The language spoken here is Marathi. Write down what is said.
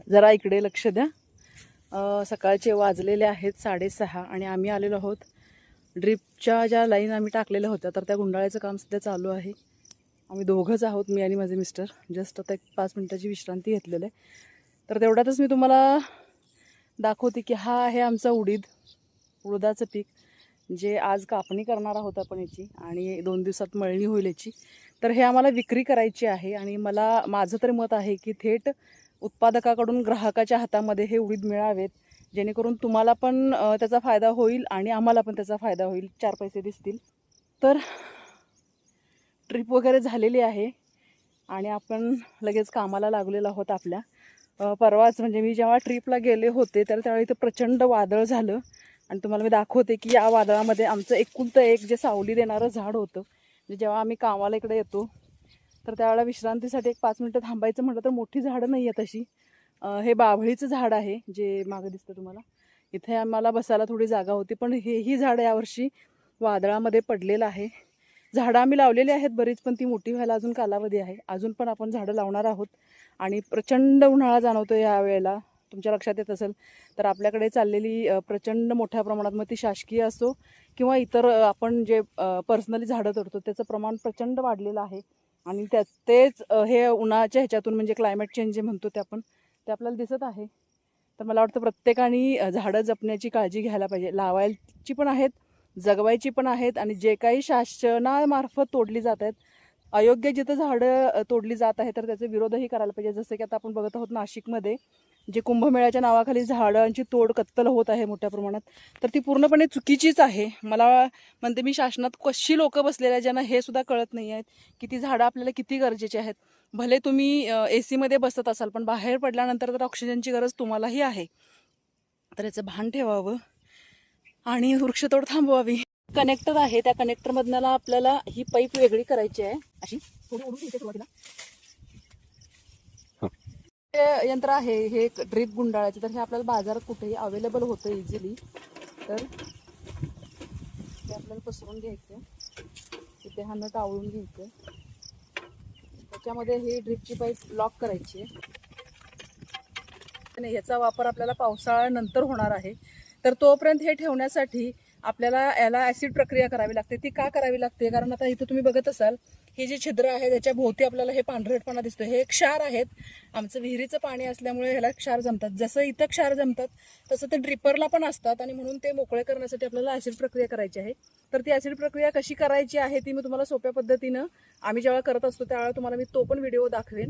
जरा इकडे लक्ष द्या। सकाळचे वाजलेले आहेत 6:30 आणि आम्ही आलेलो आहोत ड्रिपच्या ज्या लाईन आम्ही टाकलेल्या होत्या तर त्या गुंडाळाचं काम सध्या चालू आहे। आम्ही दोघंच आहोत, मी आणि माझे मिस्टर। जस्ट आता 5 मिनिटाची विश्रांती घेतलेली आहे। तर तेवढ्यातच मी तुम्हाला दाखवते की हा आहे आमचा उडदाचं पीक, जे आज कापणी करणार आहोत आपण याची आणि 2 दिवसात मळणी होईल याची। तर हे आम्हाला विक्री करायची आहे आणि माझं तरी मत आहे की थेट उत्पादकाकडून ग्राहकाच्या हातामध्ये हे उडीद मिळावेत, जेणेकरून तुम्हाला पण त्याचा फायदा होईल आणि आम्हाला पण त्याचा फायदा होईल, 4 पैसे दिसतील। तर ट्रिप वगैरे झालेली आहे आणि आपण लगेच कामाला लागलेलो आहोत आपल्या। परवाच म्हणजे मी जेव्हा ट्रिपला गेले होते तर त्यावेळी इथं प्रचंड वादळ झालं आणि तुम्हाला मी दाखवते की या वादळामध्ये आमचं एकुलतं एक जे सावली देणारं झाड होतं, म्हणजे जेव्हा आम्ही कामाला इकडे येतो तर त्यावेळेला विश्रांतीसाठी 1-5 मिनिटं थांबायचं म्हटलं तर मोठी झाडं नाही आहेत अशी। हे बाभळीचं झाड आहे जे मागं दिसतं तुम्हाला। इथे आम्हाला बसायला थोडी जागा होती, पण हेही झाड यावर्षी वादळामध्ये पडलेलं आहे। झाडं आम्ही लावलेली आहेत बरीच, पण ती मोठी व्हायला अजून कालावधी आहे। अजून पण आपण झाडं लावणार आहोत आणि प्रचंड उन्हाळा जाणवतो या वेळेला। तुमच्या लक्षात येत असेल तर आपल्याकडे चाललेली प्रचंड मोठ्या प्रमाणात, मग ती शासकीय असो किंवा इतर आपण जे पर्सनली झाडं तोडतो त्याचं प्रमाण प्रचंड वाढलेलं आहे आणि तेच हे उन्हाच्या ह्याच्यातून म्हणजे क्लायमेट चेंज जे म्हणतो ते आपल्याला दिसत आहे। तर मला वाटतं प्रत्येकाने झाडं जपण्याची काळजी घ्यायला पाहिजे। लावायची पण आहेत, जगवायची पण आहेत आणि जे काही शासनामार्फत तोडली जात आहेत, अयोग्य जिथं झाडं तोडली जात आहे तर त्याचे विरोधही करायला पाहिजे। जसं की आता आपण बघत आहोत नाशिकमध्ये जे कुंभमेळ्याच्या नावाखाली झाडांची तोड कत्तल होत आहे मोठ्या प्रमाणात, तर ती पूर्णपणे चुकीचीच आहे। मला म्हणते मी शासनात कशी लोक बसलेले आहेत ज्यांना हे सुद्धा कळत नाही आहेत की ती झाडं आपल्याला किती गरजेची आहेत। भले तुम्ही AC मध्ये बसत असाल, पण बाहेर पडल्यानंतर तर ऑक्सिजनची गरज तुम्हालाही आहे, तर याचं भान ठेवावं आणि वृक्षतोड थांबवावी। कनेक्टर आहे, त्या कनेक्टर मधनं आपल्याला ही पाईप वेगळी करायची आहे, अशी थोडी ओढून घ्यायची सुरुवातीला। हे यंत्र आहे हे ड्रीप गुंडाळाचे, तर हे आपल्याला बाजारात कुठेही अवेलेबल होतं इझिली। तर ते आपल्याला पसरून घ्यायचं, तिथे हा नट आवळून घ्यायचं, त्याच्यामध्ये ही ड्रीपची पाईप लॉक करायची आहे। याचा वापर आपल्याला पावसाळ्यानंतर होणार आहे, तर तोपर्यंत हे ठेवण्यासाठी आपल्याला याला ऍसिड प्रक्रिया करावी लागते। ती का करावी लागते? कारण आता इथं तुम्ही बघत असाल हे जे छिद्र आहे त्याच्या भोवती आपल्याला हे पांढरटपणा दिसतो, हे क्षार आहेत। आमचं विहिरीचं पाणी असल्यामुळे ह्याला क्षार जमतात, जसं इथं क्षार जमतात तसं ते ड्रिपरला पण असतात आणि म्हणून ते मोकळे करण्यासाठी आपल्याला ऍसिड प्रक्रिया करायची आहे। तर ती ऍसिड प्रक्रिया कशी करायची आहे ती मी तुम्हाला सोप्या पद्धतीनं आम्ही जेव्हा करत असतो त्यावेळेला तुम्हाला मी तो पण व्हिडिओ दाखवेन।